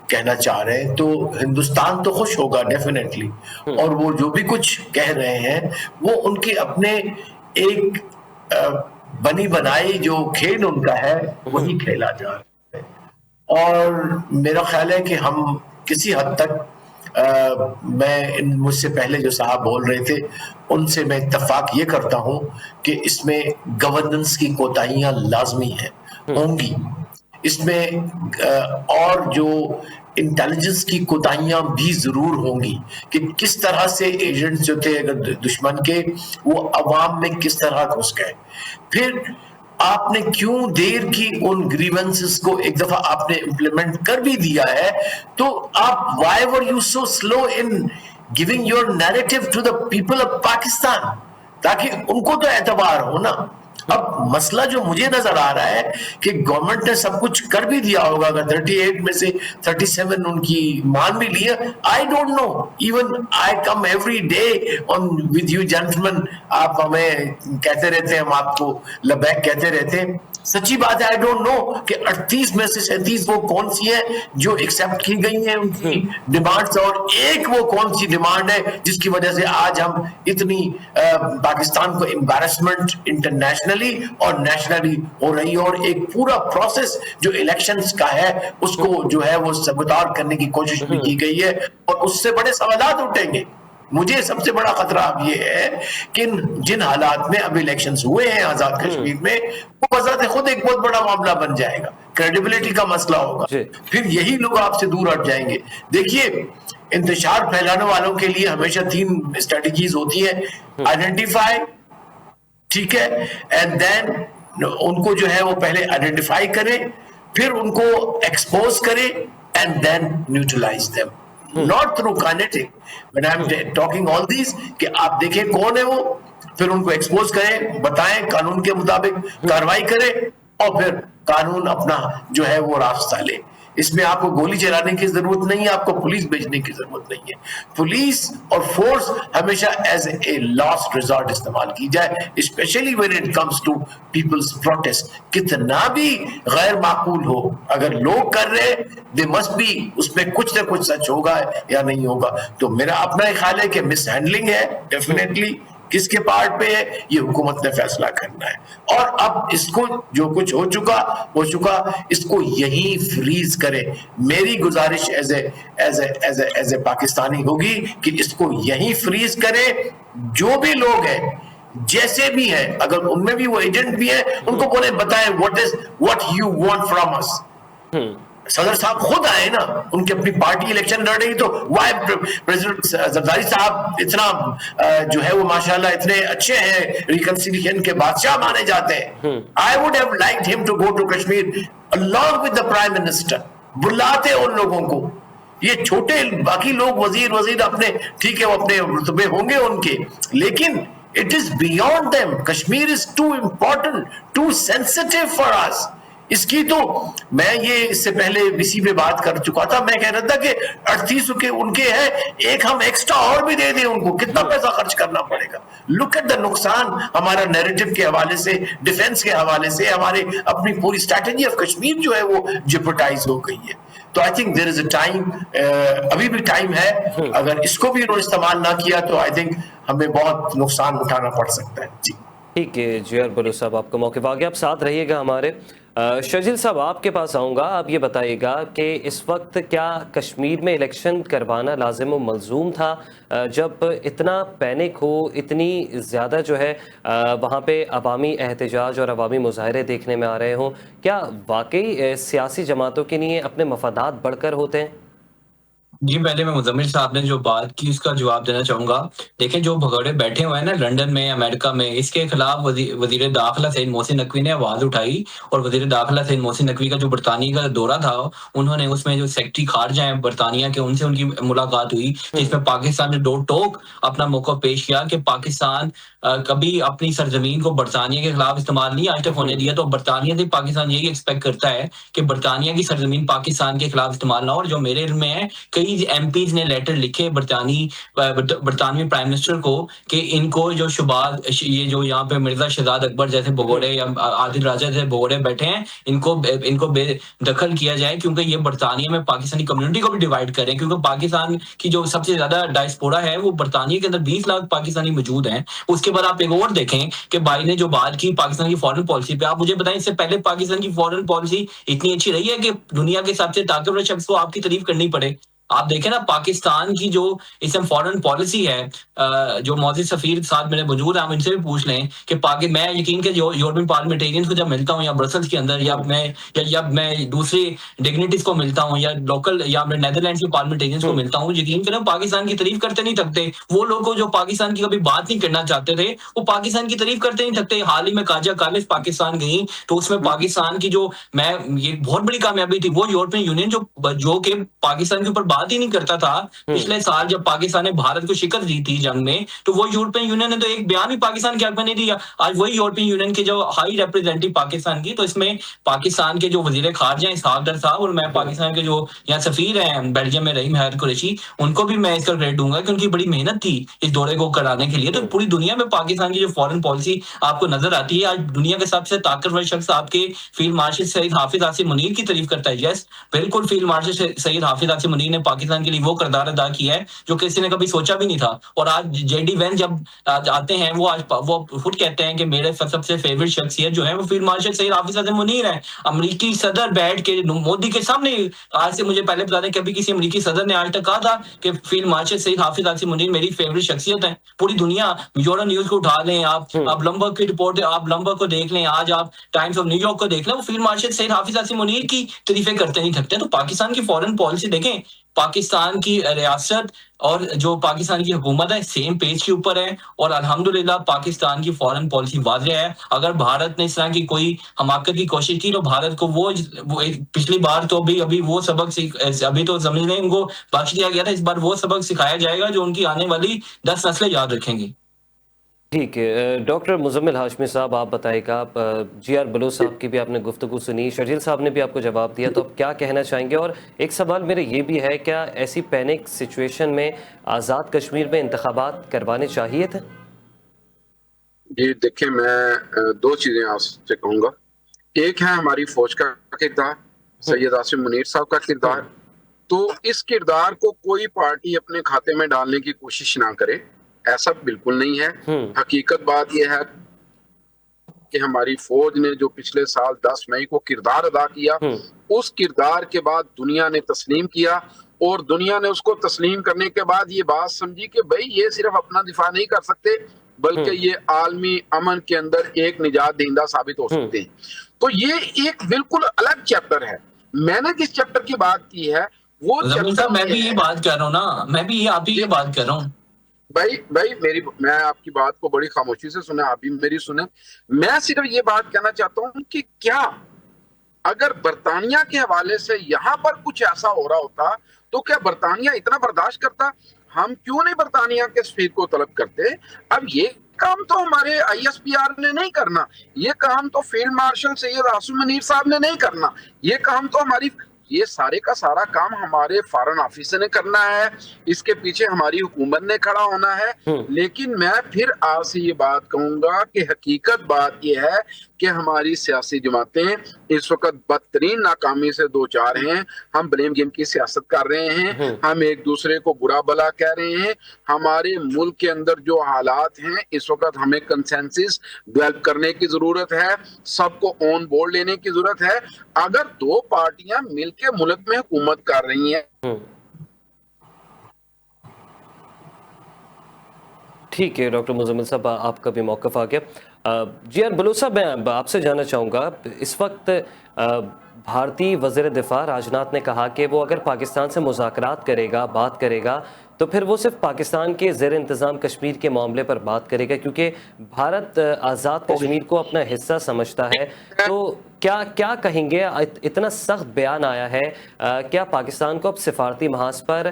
[SPEAKER 4] کہنا چاہ رہے ہیں تو ہندوستان تو خوش ہوگا ڈیفینیٹلی, اور وہ جو بھی کچھ کہہ رہے ہیں وہ ان کے اپنے ایک بنی بنائی جو کھیل ان کا ہے وہی کھیلا جا رہا ہے. اور میرا خیال ہے کہ ہم کسی حد تک میں مجھ سے پہلے جو صاحب بول رہے تھے ان سے میں اتفاق یہ کرتا ہوں کہ اس میں گورننس کی کوتاہیاں لازمی ہیں, ہوں گی اس میں, اور جو انٹیلیجنس کی کوتاہیاں بھی ضرور ہوں گی کہ کس طرح سے ایجنٹس جو تھے اگر دشمن کے وہ عوام میں کس طرح گھس گئے. پھر آپ نے کیوں دیر کی ان گریونسز کو, ایک دفعہ آپ نے امپلیمنٹ کر بھی دیا ہے تو آپ why were you so slow in giving your narrative to the people of Pakistan, تاکہ ان کو تو اعتبار ہو نا. اب مسئلہ جو مجھے نظر آ رہا ہے کہ گورنمنٹ نے سب کچھ کر بھی دیا ہوگا, اگر 38 میں سے 37 ان کی مان بھی لیا, I don't know, even I come every day on with you gentlemen, آپ ہمیں کہتے رہتے ہیں, ہم آپ کو لبیک کہتے رہتے ہیں. سچی بات ہے I don't know کہ 38 میں سے 37 وہ کون سی ہیں جو ایکسیپٹ کی گئی ہیں ان کی ڈیمانڈز, اور ایک وہ کون سی ڈیمانڈ ہے جس کی وجہ سے آج ہم اتنی پاکستان کو امبیرسمنٹ انٹرنیشنلی اور نیشنلی ہو رہی ہے, اور ایک پورا پروسیس جو الیکشنز کا ہے اس کو جو ہے وہ سبوتار کرنے کی کوشش بھی کی گئی ہے, اور اس سے بڑے سوالات اٹھیں گے. مجھے سب سے بڑا خطرہ اب یہ ہے کہ جن حالات میں اب الیکشنز ہوئے ہیں آزاد کشمیر میں، وہ بذات خود ایک بہت بڑا معاملہ بن جائے گا، کریڈیبلٹی کا مسئلہ ہوگا، پھر یہی لوگ آپ سے دور ہٹ جائیں گے۔ دیکھیے انتشار پھیلانے والوں کے لیے ہمیشہ 3 اسٹریٹجیز ہوتی ہیں: آئیڈینٹیفائی، ٹھیک ہے، اینڈ دین ان کو جو ہے وہ پہلے آئیڈینٹیفائی کرے، پھر ان کو ایکسپوز کرے، and then neutralize them, not through kinetic. When I'm talking all these کہ آپ دیکھیں کون ہے وہ، پھر ان کو ایکسپوز کریں، بتائیں، قانون کے مطابق کاروائی کریں، اور پھر قانون اپنا جو ہے وہ راستہ لے۔ اس میں آپ کو گولی چلانے کی ضرورت نہیں ہے، آپ کو پولیس بھیجنے کی ضرورت نہیں ہے۔ پولیس اور فورس ہمیشہ ایز اے لاسٹ ریزارٹ استعمال کی جائے، especially when it comes to peoples protest. کتنا بھی غیر معقول ہو، اگر لوگ کر رہے دے مسٹ بی، اس میں کچھ نہ کچھ سچ ہوگا یا نہیں ہوگا۔ تو میرا اپنا ایک خیال ہے کہ مس ہینڈلنگ ہے ڈیفینیٹلی، کس کے پارٹ پہ ہے یہ حکومت نے فیصلہ کرنا ہے، اور اب اس کو جو کچھ ہو چکا ہو چکا، اس کو یہی فریز کرے۔ میری گزارش ایز اے پاکستانی ہوگی کہ اس کو یہی فریز کرے۔ جو بھی لوگ ہیں، جیسے بھی ہیں، اگر ان میں بھی وہ ایجنٹ بھی ہیں، ان کو بولے، بتائیں what you want from us۔ صدر صاحب خود آئے نا، ان کی اپنی پارٹی الیکشن لڑ رہی، تو وائی پریزیڈنٹ زرداری صاحب اتنا جو ہے وہ ماشاءاللہ اتنے اچھے ہیں، ریکنسیلیشن کے بادشاہ مانے جاتے ہیں۔ I would have liked him to go to Kashmir along with the Prime Minister۔ بلاتے ان لوگوں کو، یہ چھوٹے باقی لوگ وزیر اپنے، ٹھیک ہے، وہ اپنے رتبے ہوں گے ان کے، لیکن it is beyond them۔ Kashmir is too important, too sensitive for us۔ اس کی تو میں یہ اس سے پہلے اسی پہ بات کر چکا تھا، میں کہہ رہا تھا کہ 38 کے ان کے ہیں، ایک ہم ایکسٹرا اور بھی دے دیں ان کو، کتنا پیسہ خرچ کرنا پڑے گا۔ لک ایٹ دا نقصان ہمارا نیریٹو کے حوالے سے، ڈیفنس کے حوالے سے، ہمارے اپنی پوری اسٹریٹجی آف کشمیر جو ہے وہ جپٹائز ہو گئی ہے۔ تو I think there is a time, ابھی بھی ٹائم ہے، اگر اس کو بھی انہوں نے استعمال نہ کیا تو آئی تھنک ہمیں بہت نقصان اٹھانا پڑ سکتا ہے۔ جی
[SPEAKER 1] ٹھیک ہے جی، بلو صاحب آپ کا موقف آ گیا، آپ ساتھ رہیے گا ہمارے۔ شرجیل صاحب آپ کے پاس آؤں گا، آپ یہ بتائیے گا کہ اس وقت کیا کشمیر میں الیکشن کروانا لازم و ملزوم تھا جب اتنا پینک ہو، اتنی زیادہ جو ہے وہاں پہ عوامی احتجاج اور عوامی مظاہرے دیکھنے میں آ رہے ہوں؟ کیا واقعی سیاسی جماعتوں کے لیے اپنے مفادات بڑھ کر ہوتے ہیں؟
[SPEAKER 2] جی، پہلے میں مزمل صاحب نے جو بات کی اس کا جواب دینا چاہوں گا۔ دیکھیں، جو بھگوڑے بیٹھے ہوئے ہیں نا لنڈن میں، امریکہ میں، اس کے خلاف وزیر داخلہ سید محسن نقوی نے آواز اٹھائی، اور وزیر داخلہ سید محسن نقوی کا جو برطانیہ کا دورہ تھا، انہوں نے اس میں جو سیکرٹری خارجہ ہیں برطانیہ کے، ان سے ان کی ملاقات ہوئی، جس میں پاکستان نے دو ٹوک اپنا موقع پیش کیا کہ پاکستان کبھی اپنی سرزمین کو برطانیہ کے خلاف استعمال نہیں آج تک ہونے دیا، تو برطانیہ سے پاکستان یہی ایکسپیکٹ کرتا ہے کہ برطانیہ کی سرزمین پاکستان کے خلاف استعمال نہ ہو۔ اور جو میرے علم میں ہے، کئی ایم پیز نے لیٹر لکھے برطانوی پرائم منسٹر کو کہ ان کو جو شبہات، یہ جو یہاں پہ مرزا شہزاد اکبر جیسے بگوڑے یا عادل راجہ جیسے بگوڑے بیٹھے ہیں، ان کو بے دخل کیا جائے، کیونکہ یہ برطانیہ میں پاکستانی کمیونٹی کو بھی ڈیوائڈ کریں، کیونکہ پاکستان کی جو سب سے زیادہ ڈائسپورا ہے وہ برطانیہ کے اندر 20 لاکھ پاکستانی موجود ہیں۔ اس کے بعد آپ ایک اور دیکھیں کہ بھائی نے جو بات کی پاکستان کی فورن پالیسی پہ، آپ مجھے بتائیں اس سے پہلے پاکستان کی فورن پالیسی اتنی اچھی رہی ہے کہ دنیا کے سب سے طاقتور شخص کو آپ کی تعریف کرنی پڑے؟ آپ دیکھیں نا پاکستان کی جو اس میں فورن پالیسی ہے، جو معزز سفیر ساتھ میرے موجود ہیں، ہم ان سے بھی پوچھ لیں کہ میں یقین کہ یورپین پارلیمنٹیرینز کو جب ملتا ہوں یا برسلز کے اندر، یا میں دوسری ڈگنیٹیز کو ملتا ہوں، یا لوکل یا میں نیدرلینڈز کے پارلیمنٹیرینز کو ملتا ہوں، یقین کریں پاکستان کی تعریف کرتے نہیں تھکتے۔ وہ لوگ جو پاکستان کی کبھی بات نہیں کرنا چاہتے تھے، وہ پاکستان کی تعریف کرتے نہیں تھکتے۔ حال ہی میں کاجا کالج پاکستان گئی، تو اس میں پاکستان کی جو یہ بہت بڑی کامیابی تھی، وہ یورپین یونین جو کہ پاکستان کے اوپر بات ہی نہیں کرتا تھا۔ پچھلے سال جب پاکستان نے بھارت کو شکست دی تھی جنگ میں، تو وہ یورپین یونین نے تو ایک بیان بھی پاکستان کے حق میں نہیں دیا۔ آج وہی یورپین یونین کے جو ہائی ریپرزینٹیو پاکستان کی، تو اس میں پاکستان کے جو وزیر خارجہ ہیں اسحاق ڈار صاحب، اور میں پاکستان کے جو یہاں سفیر ہیں بیلجیم میں رحیم حیدر قریشی، ان کو بھی میں اس کا کریڈٹ دوں گا کہ ان کی بڑی محنت تھی اس دورے کو کرانے کے لیے۔ تو پوری دنیا میں پاکستان کی جو فورن پالیسی آپ کو نظر آتی ہے، آج دنیا کا سب سے طاقتور شخص آپ کے فیلڈ مارشل سید حافظ آصف منیر کی تعریف کرتا ہے۔ یس بالکل، فیلڈ مارشل سید حافظ آصف منیر نے پاکستان کے لیے وہ کردار ادا کیا ہے جو کسی نے کبھی سوچا بھی نہیں تھا. اور آج جے ڈی وینس جب آتے ہیں وہ خود کہتے ہیں کہ میرے سب سے فیوریٹ شخصیت جو ہے وہ فیلڈ مارشل سید حافظ اعظم منیر ہے. امریکی صدر بیٹھ کے مودی کے سامنے, آج سے مجھے پہلے بتا دیں کبھی کسی امریکی صدر نے آج تک کہا تھا کہ فیلڈ مارشل سید حافظ اعظم منیر میری فیوریٹ شخصیت ہے. پوری دنیا یورو نیوز کو اٹھا لیں آپ بلمبرگ کی رپورٹ, آپ بلمبرگ کو دیکھ لیں, آج آپ ٹائمز آف نیو یارک کو دیکھ لیں, وہ فیلڈ مارشل سید حافظ اعظم منیر کی تعریفیں کرتے نہیں تھکتے. تو پاکستان کی فورن پالیسی دیکھیں, پاکستان کی ریاست اور جو پاکستان کی حکومت ہے سیم پیج کے اوپر ہے, اور الحمدللہ پاکستان کی فورن پالیسی واضح ہے. اگر بھارت نے اس طرح کی کوئی حماقت کی کوشش کی تو بھارت کو وہ پچھلی بار تو ابھی وہ سبق ابھی تو سمجھ لیں ان کو بخش دیا گیا تھا, اس بار وہ سبق سکھایا جائے گا جو ان کی آنے والی 10 نسلیں یاد رکھیں گی.
[SPEAKER 1] ٹھیک ہے ڈاکٹر مزمل ہاشمی صاحب, آپ بتائیے گا, جی آر بلوچ صاحب کی بھی آپ نے گفتگو سنی, شرجیل صاحب نے بھی آپ کو جواب دیا, تو آپ کیا کہنا چاہیں گے؟ اور ایک سوال میرا یہ بھی ہے, کیا ایسی پینک سچویشن میں آزاد کشمیر میں انتخابات کروانے چاہیے تھے؟
[SPEAKER 3] جی دیکھیں, میں دو چیزیں آپ سے کہوں گا. ایک ہے ہماری فوج کا کردار, سید عاصم منیر صاحب کا کردار. تو اس کردار کو کوئی پارٹی اپنے کھاتے میں ڈالنے کی کوشش نہ کرے, ایسا بالکل نہیں ہے. حقیقت بات یہ ہے کہ ہماری فوج نے جو پچھلے سال 10 مئی کو کردار ادا کیا, اس کردار کے بعد دنیا نے تسلیم کیا, اور دنیا نے اس کو تسلیم کرنے کے بعد یہ بات سمجھی کہ بھئی یہ صرف اپنا دفاع نہیں کر سکتے بلکہ یہ عالمی امن کے اندر ایک نجات دہندہ ثابت ہو سکتے ہیں. تو یہ ایک بالکل الگ چیپٹر ہے. میں نے جس چیپٹر کی بات کی ہے وہ
[SPEAKER 2] میں بھی یہ بات کر رہا ہوں نا, میں بھی آپ ہی یہ بات کر رہا ہوں.
[SPEAKER 3] بھائی میں آپ کی بات کو بڑی خاموشی سے سنیں, آپ بھی میری سنیں. میں صرف یہ بات کہنا چاہتا ہوں کہ کیا اگر برطانیہ کے حوالے سے یہاں پر کچھ ایسا ہو رہا ہوتا تو کیا برطانیہ اتنا برداشت کرتا؟ ہم کیوں نہیں برطانیہ کے سفیر کو طلب کرتے؟ اب یہ کام تو ہمارے آئی ایس پی آر نے نہیں کرنا, یہ کام تو فیلڈ مارشل سید عاصم منیر صاحب نے نہیں کرنا, یہ کام تو یہ سارے کا سارا کام ہمارے فارن آفیسر نے کرنا ہے, اس کے پیچھے ہماری حکومت نے کھڑا ہونا ہے. لیکن میں پھر آپ سے یہ بات کہوں گا کہ حقیقت بات یہ ہے کہ ہماری سیاسی جماعتیں اس وقت بدترین ناکامی سے دو چار ہیں. ہم بلیم گیم کی سیاست کر رہے ہیں, ہم ایک دوسرے کو برا بلا کہہ رہے ہیں. ہمارے ملک کے اندر جو حالات ہیں اس وقت ہمیں کنسنسس ڈیولپ کرنے کی ضرورت ہے, سب کو آن بورڈ لینے کی ضرورت ہے. اگر دو پارٹیاں مل کے ملک میں حکومت کر رہی ہیں.
[SPEAKER 1] ٹھیک ہے ڈاکٹر مزمل صاحب, آپ کا بھی موقف آ گیا. جی آر بلوچ صاحب, میں آپ سے جاننا چاہوں گا, اس وقت بھارتی وزیر دفاع راجناتھ نے کہا کہ وہ اگر پاکستان سے مذاکرات کرے گا, بات کرے گا, تو پھر وہ صرف پاکستان کے زیر انتظام کشمیر کے معاملے پر بات کرے گا, کیونکہ بھارت آزاد کشمیر کو اپنا حصہ سمجھتا ہے. تو کیا کہیں گے, اتنا سخت بیان آیا ہے, کیا پاکستان کو اب سفارتی محاذ پر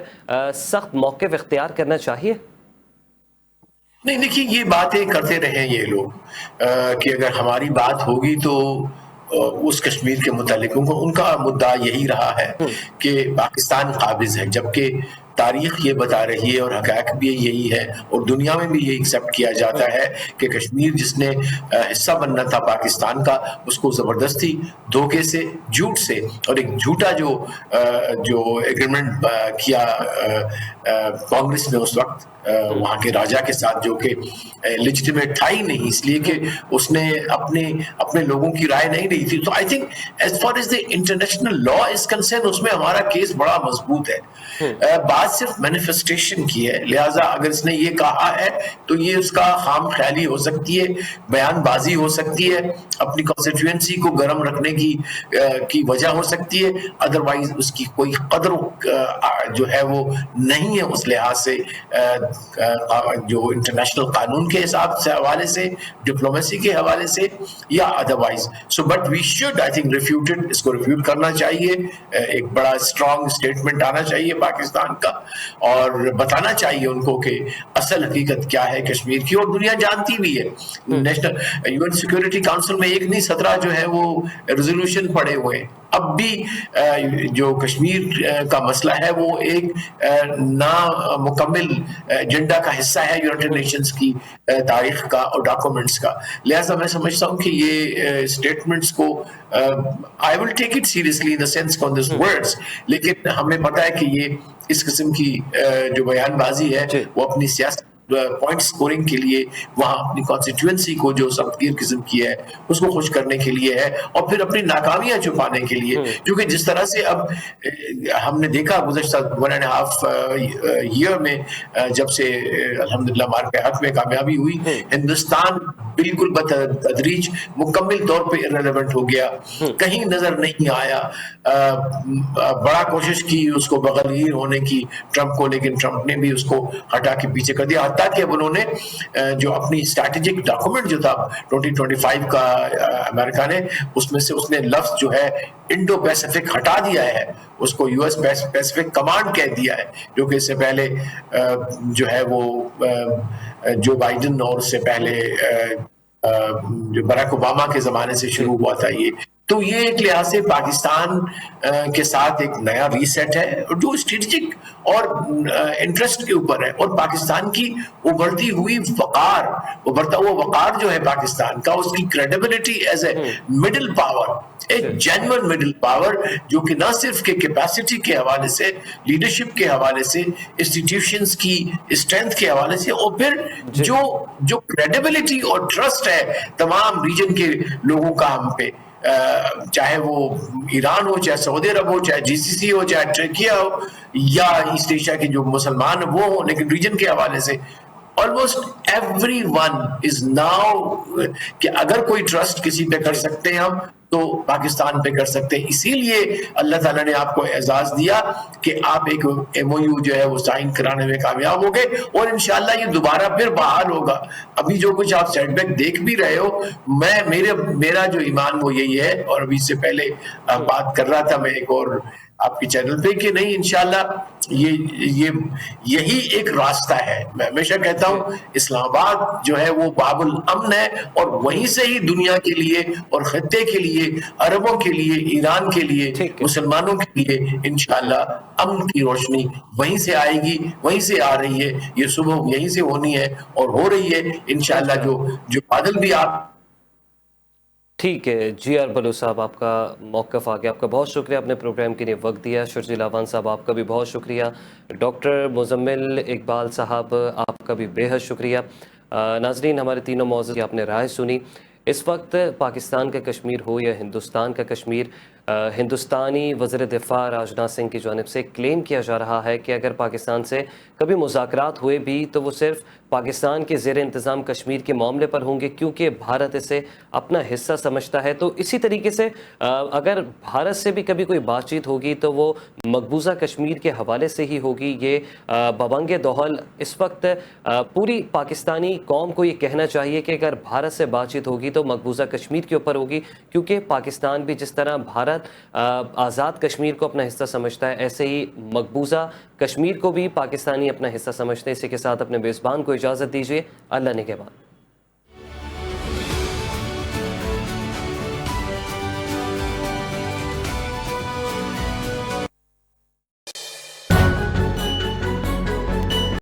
[SPEAKER 1] سخت موقف اختیار کرنا چاہیے؟
[SPEAKER 4] نہیں دیکھیے, یہ باتیں کرتے رہے یہ لوگ کہ اگر ہماری بات ہوگی تو اس کشمیر کے متعلق ان کا مدعا یہی رہا ہے کہ پاکستان قابض ہے, جبکہ تاریخ یہ بتا رہی ہے اور حقائق بھی یہی ہے, اور دنیا میں بھی یہ ایکسیپٹ کیا جاتا ہے کہ کشمیر جس نے حصہ بننا تھا پاکستان کا, اس کو زبردستی دھوکے سے, جھوٹ سے, اور ایک جھوٹا جو ایگریمنٹ کیا کانگریس نے اس وقت وہاں کے راجا کے ساتھ, جو کہ لیجٹیمیٹ تھا ہی نہیں, اس لیے کہ اس نے اپنے لوگوں کی رائے نہیں رہی تھی. تو I think as far as the international law is concern, اس میں ہمارا کیس بڑا مضبوط ہے. بات صرف مینیفیسٹیشن کی ہے, لہٰذا اگر اس نے یہ کہا ہے تو یہ اس کا خام خیالی ہو سکتی ہے, بیان بازی ہو سکتی ہے, اپنی کانسٹیٹوئنسی کو گرم رکھنے کی وجہ ہو سکتی ہے, ادروائز اس کی کوئی قدر جو ہے وہ نہیں ہے اس لحاظ سے, جو انٹرنیشنل قانون کے حساب سے حوالے سے, ڈپلومیسی کے حوالے سے, یا otherwise. So but we should I think refute it, اس کو ریفیوٹ کرنا چاہیے, ایک بڑا اسٹرانگ اسٹیٹمنٹ آنا چاہیے پاکستان کا, اور بتانا چاہیے ان کو کہ اصل حقیقت کیا ہے کشمیر کی, اور دنیا جانتی بھی ہے. نیشنل UN سیکورٹی کاؤنسل میں 1 نہیں 17 جو ہے وہ ریزولوشن پڑے ہوئے ہیں اب بھی جو کشمیر کا مسئلہ ہے وہ ایک نامکمل ایجنڈا کا حصہ ہے یونائٹڈ نیشنز کی تاریخ کا اور ڈاکومنٹس کا. لہٰذا میں سمجھتا ہوں کہ یہ اسٹیٹمنٹس کو I will take it seriously in the sense on these words, لیکن ہمیں پتا ہے کہ یہ اس قسم کی جو بیان بازی ہے وہ اپنی سیاست پوائنٹ سکورنگ کے لیے وہاں اپنی کانسٹیٹوئنسی کو جو سختگیر قسم کی ہے اس کو خوش کرنے کے لیے ہے اور پھر اپنی ناکامیاں چھپانے کے لیے. کیونکہ جس طرح سے اب ہم نے دیکھا گزشتہ 1.5 ایئر میں جب سے الحمدللہ ہمارے حق میں کامیابی ہوئی ہندوستان بالکل بتدریج مکمل طور پہ irrelevant ہو گیا, کہیں نظر نہیں آیا. بڑا کوشش کی اس کو بغیر ہونے کی ٹرمپ کو, لیکن ٹرمپ نے بھی اس کو ہٹا کے پیچھے کر دیا. حتیٰ کہ اب انہوں نے جو اپنی اسٹریٹجک ڈاکومنٹ جو تھا 2025 کا امریکہ نے اس میں سے اس نے لفظ جو ہے انڈو پیسیفک ہٹا دیا ہے, اس کو یو ایس پیسیفک کمانڈ کہہ دیا ہے, جو کہ اس سے پہلے جو ہے وہ جو بائیڈن اور اس سے پہلے جو براک اوباما کے زمانے سے شروع ہوا تھا. یہ تو یہ ایک لحاظ سے پاکستان کے ساتھ ایک نیا ریسیٹ ہے جو اسٹریٹجک اور انٹرسٹ کے اوپر ہے, اور پاکستان کی ابھرتی ہوئی ابھرتا ہوا وقار جو ہے پاکستان کا, اس کی credibility as a middle power, ایک جینوئن مڈل پاور جو کہ نہ صرف کے کیپیسٹی کے حوالے سے, لیڈرشپ کے حوالے سے, انسٹیٹیوشنز کی اسٹرینتھ کے حوالے سے, اور پھر جو کریڈیبلٹی اور ٹرسٹ ہے تمام ریجن کے لوگوں کا ہم پہ, چاہے وہ ایران ہو, چاہے سعودی عرب ہو, چاہے جی سی سی ہو, چاہے ٹرکیا ہو, یا ایسٹ ایشیا کے جو مسلمان وہ ہوں, لیکن ریجن کے حوالے سے almost everyone is now کہ اگر کوئی ٹرسٹ کسی پہ کر سکتے ہیں ہم تو پاکستان پہ کر سکتے ہیں. اسی لیے اللہ تعالیٰ نے آپ کو اعزاز دیا کہ آپ ایک ایم او یو جو ہے وہ سائن کرانے میں کامیاب ہو گئے, اور انشاءاللہ یہ دوبارہ پھر بحال ہوگا. ابھی جو کچھ آپ سیٹ بیک دیکھ بھی رہے ہو, میرا جو ایمان وہ یہی ہے, اور ابھی سے پہلے بات کر رہا تھا میں ایک اور آپ کے چینل پہ کہ نہیں انشاءاللہ یہی ایک راستہ ہے. میں ہمیشہ کہتا ہوں اسلام آباد جو ہے وہ باب الامن ہے, اور وہیں سے ہی دنیا کے لیے اور خطے کے لیے, عربوں کے لیے, ایران کے لیے, مسلمانوں کے لیے انشاءاللہ امن کی روشنی وہیں سے آئے گی, وہیں سے آ رہی ہے. یہ صبح یہیں سے ہونی ہے اور ہو رہی ہے انشاءاللہ. جو بادل بھی آپ
[SPEAKER 1] ٹھیک ہے. جی آر بلوچ صاحب آپ کا موقف آ گیا, آپ کا بہت شکریہ, اپنے پروگرام کے لیے وقت دیا. شرجیل اعوان صاحب آپ کا بھی بہت شکریہ. ڈاکٹر مزمل اقبال صاحب آپ کا بھی بے حد شکریہ. ناظرین ہمارے تینوں موضوع کی آپ نے رائے سنی. اس وقت پاکستان کا کشمیر ہو یا ہندوستان کا کشمیر, ہندوستانی وزیر دفاع راجناتھ سنگھ کی جانب سے کلیم کیا جا رہا ہے کہ اگر پاکستان سے کبھی مذاکرات ہوئے بھی تو وہ صرف پاکستان کے زیر انتظام کشمیر کے معاملے پر ہوں گے, کیونکہ بھارت اسے اپنا حصہ سمجھتا ہے. تو اسی طریقے سے اگر بھارت سے بھی کبھی کوئی بات چیت ہوگی تو وہ مقبوضہ کشمیر کے حوالے سے ہی ہوگی. یہ ببنگ دہل اس وقت پوری پاکستانی قوم کو یہ کہنا چاہیے کہ اگر بھارت سے بات چیت ہوگی تو مقبوضہ کشمیر کے اوپر ہوگی, کیونکہ پاکستان بھی جس طرح بھارت آزاد کشمیر کو اپنا حصہ سمجھتا ہے, ایسے ہی مقبوضہ کشمیر کو بھی پاکستانی اپنا حصہ سمجھتے ہیں. اسی کے ساتھ اپنے میزبان کو اجازت دیجیے. اللہ نگہبان.